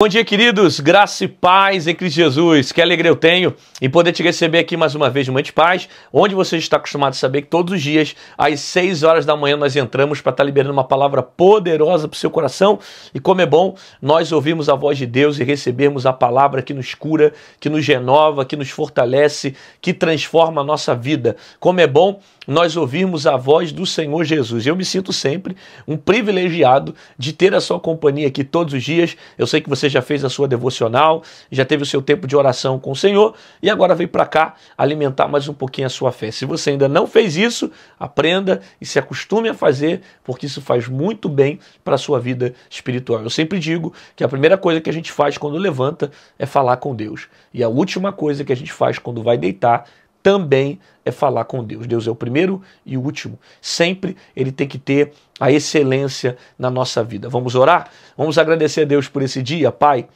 Bom dia, queridos, graça e paz em Cristo Jesus. Que alegria eu tenho em poder te receber aqui mais uma vez no Mente Paz, onde você está acostumado a saber que todos os dias, às 6 horas da manhã, nós entramos para estar liberando uma palavra poderosa para o seu coração. E como é bom nós ouvirmos a voz de Deus e recebermos a palavra que nos cura, que nos renova, que nos fortalece, que transforma a nossa vida. Como é bom nós ouvirmos a voz do Senhor Jesus. Eu me sinto sempre um privilegiado de ter a sua companhia aqui todos os dias. Eu sei que você já fez a sua devocional, já teve o seu tempo de oração com o Senhor e agora veio para cá alimentar mais um pouquinho a sua fé. Se você ainda não fez isso, aprenda e se acostume a fazer, porque isso faz muito bem para a sua vida espiritual. Eu sempre digo que a primeira coisa que a gente faz quando levanta é falar com Deus. E a última coisa que a gente faz quando vai deitar também é falar com Deus. Deus é o primeiro e o último. Sempre ele tem que ter a excelência na nossa vida. Vamos orar? Vamos agradecer a Deus por esse dia. Pai,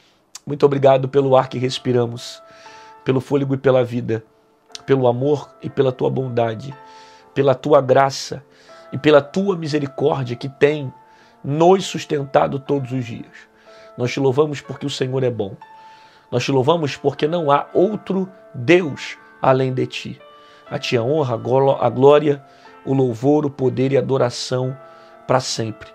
muito obrigado pelo ar que respiramos, pelo fôlego e pela vida, pelo amor e pela tua bondade, pela tua graça e pela tua misericórdia que tem nos sustentado todos os dias. Nós te louvamos porque o Senhor é bom. Nós te louvamos porque não há outro Deus além de ti. A ti a honra, a glória, o louvor, o poder e a adoração para sempre.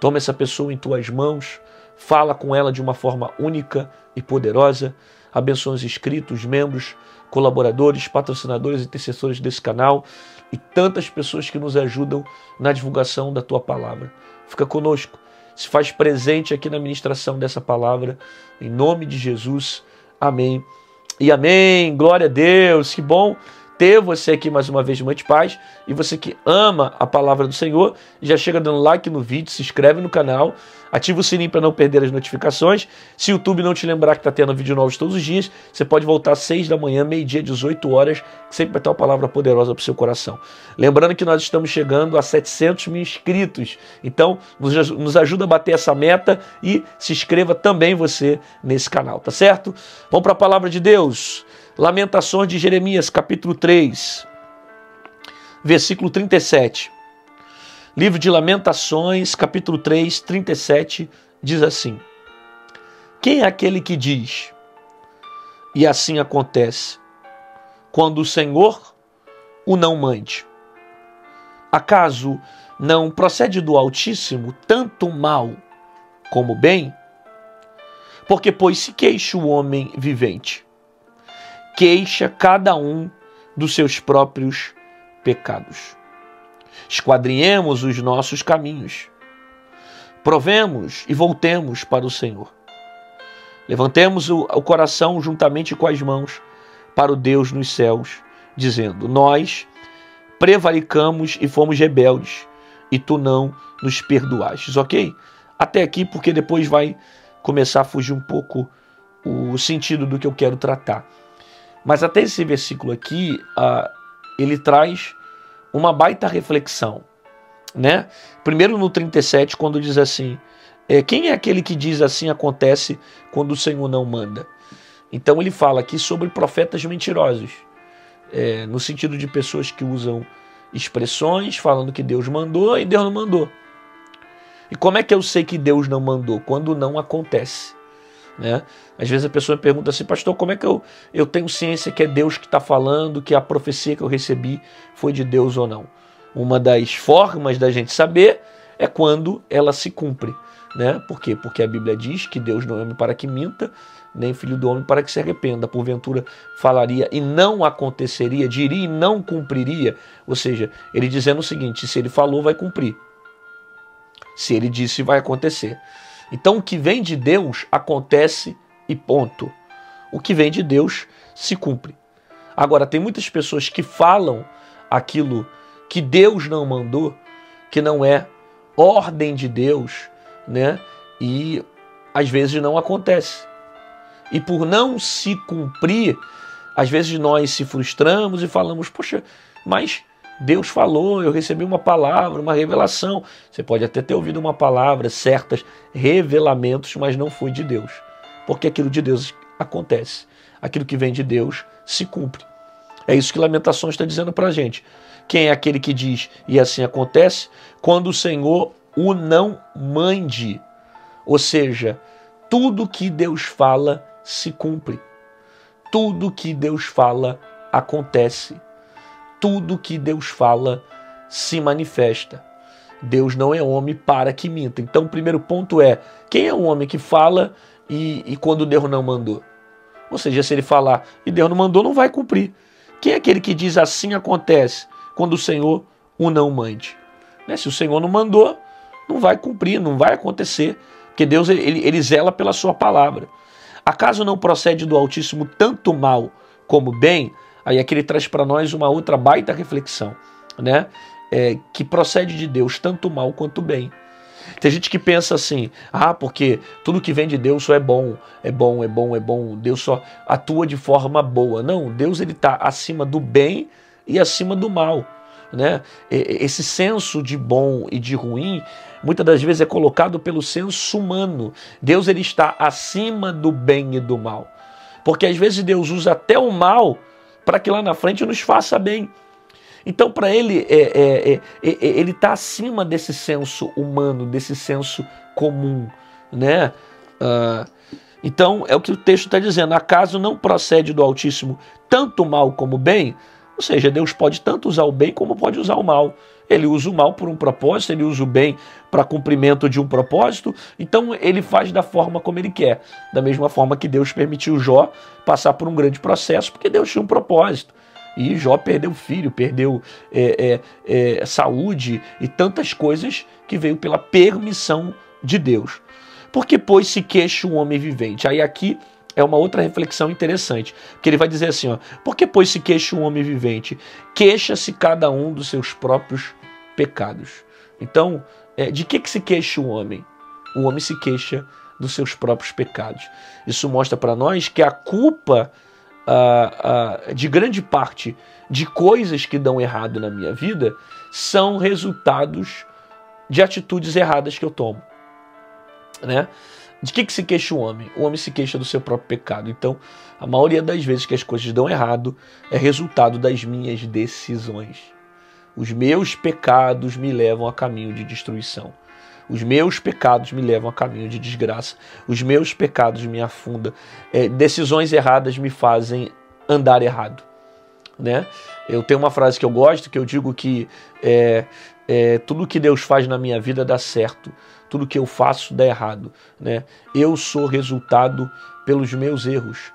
Toma essa pessoa em tuas mãos, fala com ela de uma forma única e poderosa, abençoa os inscritos, membros, colaboradores, patrocinadores, intercessores desse canal e tantas pessoas que nos ajudam na divulgação da tua palavra. Fica conosco, se faz presente aqui na ministração dessa palavra, em nome de Jesus. Amém. E amém, glória a Deus, que bom ter você aqui mais uma vez no Mente Paz, e você que ama a palavra do Senhor, já chega dando like no vídeo, se inscreve no canal, ativa o sininho para não perder as notificações. Se o YouTube não te lembrar que está tendo vídeo novos todos os dias, você pode voltar às 6 da manhã, meio-dia, 18 horas, que sempre vai ter uma palavra poderosa para o seu coração. Lembrando que nós estamos chegando a 700 mil inscritos, então nos ajuda a bater essa meta e se inscreva também você nesse canal, tá certo? Vamos para a palavra de Deus. Lamentações de Jeremias, capítulo 3, versículo 37. Livro de Lamentações, capítulo 3, 37, diz assim: Quem é aquele que diz, e assim acontece, quando o Senhor o não mande? Acaso não procede do Altíssimo tanto mal como bem? Porque, pois, se queixa o homem vivente, queixa cada um dos seus próprios pecados. Esquadrinhemos os nossos caminhos. Provemos e voltemos para o Senhor. Levantemos o coração juntamente com as mãos para o Deus nos céus, dizendo: Nós prevaricamos e fomos rebeldes, e tu não nos perdoastes. Ok? Até aqui, porque depois vai começar a fugir um pouco o sentido do que eu quero tratar. Mas até esse versículo aqui, ele traz uma baita reflexão, né? Primeiro no 37, quando diz assim, quem é aquele que diz assim acontece quando o Senhor não manda? Então ele fala aqui sobre profetas mentirosos, no sentido de pessoas que usam expressões falando que Deus mandou e Deus não mandou. E como é que eu sei que Deus não mandou? Quando não acontece. Né? Às vezes a pessoa me pergunta assim: pastor, como é que eu tenho ciência que é Deus que está falando, que a profecia que eu recebi foi de Deus ou não? Uma das formas da gente saber é quando ela se cumpre. Né? Por quê? Porque a Bíblia diz que Deus não é homem para que minta, nem filho do homem para que se arrependa. Porventura falaria e não aconteceria, diria e não cumpriria. Ou seja, ele dizendo o seguinte: se ele falou, vai cumprir. Se ele disse, vai acontecer. Então o que vem de Deus acontece e ponto. O que vem de Deus se cumpre. Agora, tem muitas pessoas que falam aquilo que Deus não mandou, que não é ordem de Deus, né? E às vezes não acontece. E por não se cumprir, às vezes nós se frustramos e falamos: poxa, mas Deus falou, eu recebi uma palavra, uma revelação. Você pode até ter ouvido uma palavra, certos revelamentos, mas não foi de Deus. Porque aquilo de Deus acontece. Aquilo que vem de Deus se cumpre. É isso que Lamentações está dizendo para a gente. Quem é aquele que diz, e assim acontece, quando o Senhor o não mande? Ou seja, tudo que Deus fala se cumpre. Tudo que Deus fala acontece. Tudo que Deus fala se manifesta. Deus não é homem para que minta. Então o primeiro ponto é, quem é o homem que fala e quando Deus não mandou? Ou seja, se ele falar e Deus não mandou, não vai cumprir. Quem é aquele que diz assim acontece quando o Senhor o não mande? Né? Se o Senhor não mandou, não vai cumprir, não vai acontecer. Porque Deus ele zela pela sua palavra. Acaso não procede do Altíssimo tanto mal como bem? Aí aqui ele traz para nós uma outra baita reflexão, né? Que procede de Deus tanto mal quanto bem. Tem gente que pensa assim, porque tudo que vem de Deus só é bom, é bom, é bom, é bom, Deus só atua de forma boa. Não, Deus ele está acima do bem e acima do mal, né? Esse senso de bom e de ruim, muitas das vezes é colocado pelo senso humano. Deus ele está acima do bem e do mal, porque às vezes Deus usa até o mal para que lá na frente nos faça bem. Então, para ele, ele está acima desse senso humano, desse senso comum, né? Então, é o que o texto está dizendo. Acaso não procede do Altíssimo tanto mal como bem? Ou seja, Deus pode tanto usar o bem como pode usar o mal. Ele usa o mal por um propósito, ele usa o bem para cumprimento de um propósito. Então, ele faz da forma como ele quer. Da mesma forma que Deus permitiu Jó passar por um grande processo, porque Deus tinha um propósito. E Jó perdeu filho, perdeu saúde e tantas coisas que veio pela permissão de Deus. Porque, pois, se queixa o homem vivente? Aí aqui é uma outra reflexão interessante, porque ele vai dizer assim, porque, pois, se queixa o homem vivente? Queixa-se cada um dos seus próprios pecados. Então, de que se queixa o homem? O homem se queixa dos seus próprios pecados. Isso mostra para nós que a culpa de grande parte de coisas que dão errado na minha vida são resultados de atitudes erradas que eu tomo, né? De que se queixa o homem? O homem se queixa do seu próprio pecado. Então, a maioria das vezes que as coisas dão errado é resultado das minhas decisões. Os meus pecados me levam a caminho de destruição. Os meus pecados me levam a caminho de desgraça. Os meus pecados me afundam. Decisões erradas me fazem andar errado, né? Eu tenho uma frase que eu gosto, que eu digo que tudo que Deus faz na minha vida dá certo. Tudo que eu faço dá errado, né? Eu sou resultado pelos meus erros.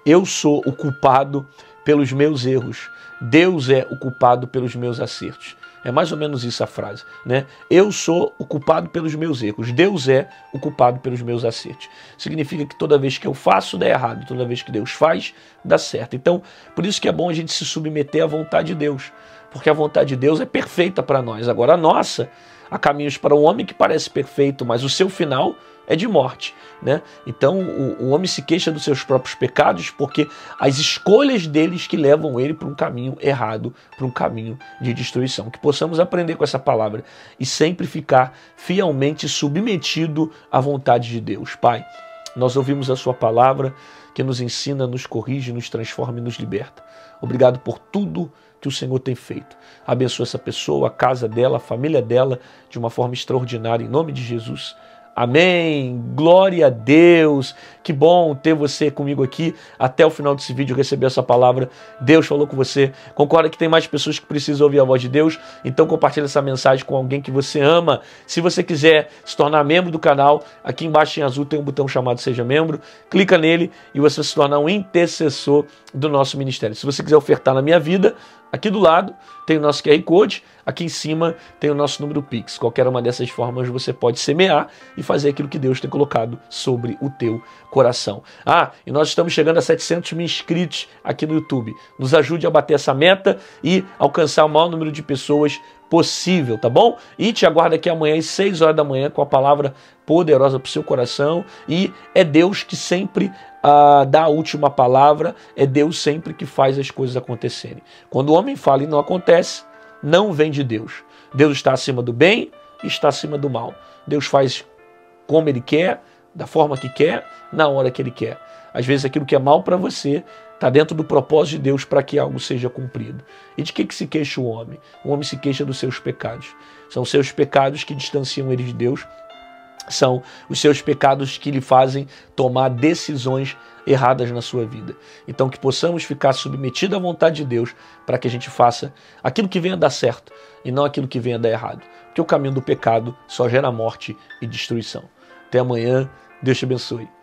Eu sou o culpado pelos meus erros. Deus é o culpado pelos meus acertos. É mais ou menos isso a frase, né? Eu sou o culpado pelos meus erros. Deus é o culpado pelos meus acertos. Significa que toda vez que eu faço, dá errado. Toda vez que Deus faz, dá certo. Então, por isso que é bom a gente se submeter à vontade de Deus. Porque a vontade de Deus é perfeita para nós. Agora, a nossa, há caminhos para o homem que parece perfeito, mas o seu final é de morte, né? Então, o homem se queixa dos seus próprios pecados porque as escolhas deles que levam ele para um caminho errado, para um caminho de destruição. Que possamos aprender com essa palavra e sempre ficar fielmente submetido à vontade de Deus. Pai, nós ouvimos a sua palavra que nos ensina, nos corrige, nos transforma e nos liberta. Obrigado por tudo que o Senhor tem feito. Abençoa essa pessoa, a casa dela, a família dela, de uma forma extraordinária, em nome de Jesus. Amém, glória a Deus, que bom ter você comigo aqui, até o final desse vídeo receber essa palavra, Deus falou com você, concorda que tem mais pessoas que precisam ouvir a voz de Deus, então compartilha essa mensagem com alguém que você ama. Se você quiser se tornar membro do canal, aqui embaixo em azul tem um botão chamado Seja Membro, clica nele e você se tornar um intercessor do nosso ministério. Se você quiser ofertar na minha vida, aqui do lado tem o nosso QR Code, aqui em cima tem o nosso número Pix. Qualquer uma dessas formas você pode semear e fazer aquilo que Deus tem colocado sobre o teu coração. E nós estamos chegando a 700 mil inscritos aqui no YouTube. Nos ajude a bater essa meta e alcançar o maior número de pessoas possível, tá bom? E te aguardo aqui amanhã às 6 horas da manhã com a palavra poderosa para o seu coração. E é Deus que sempre dá a última palavra, é Deus sempre que faz as coisas acontecerem. Quando o homem fala e não acontece, não vem de Deus. Deus está acima do bem e está acima do mal. Deus faz como Ele quer, da forma que quer, na hora que Ele quer. Às vezes aquilo que é mal para você está dentro do propósito de Deus para que algo seja cumprido. E de que se queixa o homem? O homem se queixa dos seus pecados. São seus pecados que distanciam ele de Deus São os seus pecados que lhe fazem tomar decisões erradas na sua vida. Então que possamos ficar submetidos à vontade de Deus para que a gente faça aquilo que venha a dar certo e não aquilo que venha a dar errado. Porque o caminho do pecado só gera morte e destruição. Até amanhã. Deus te abençoe.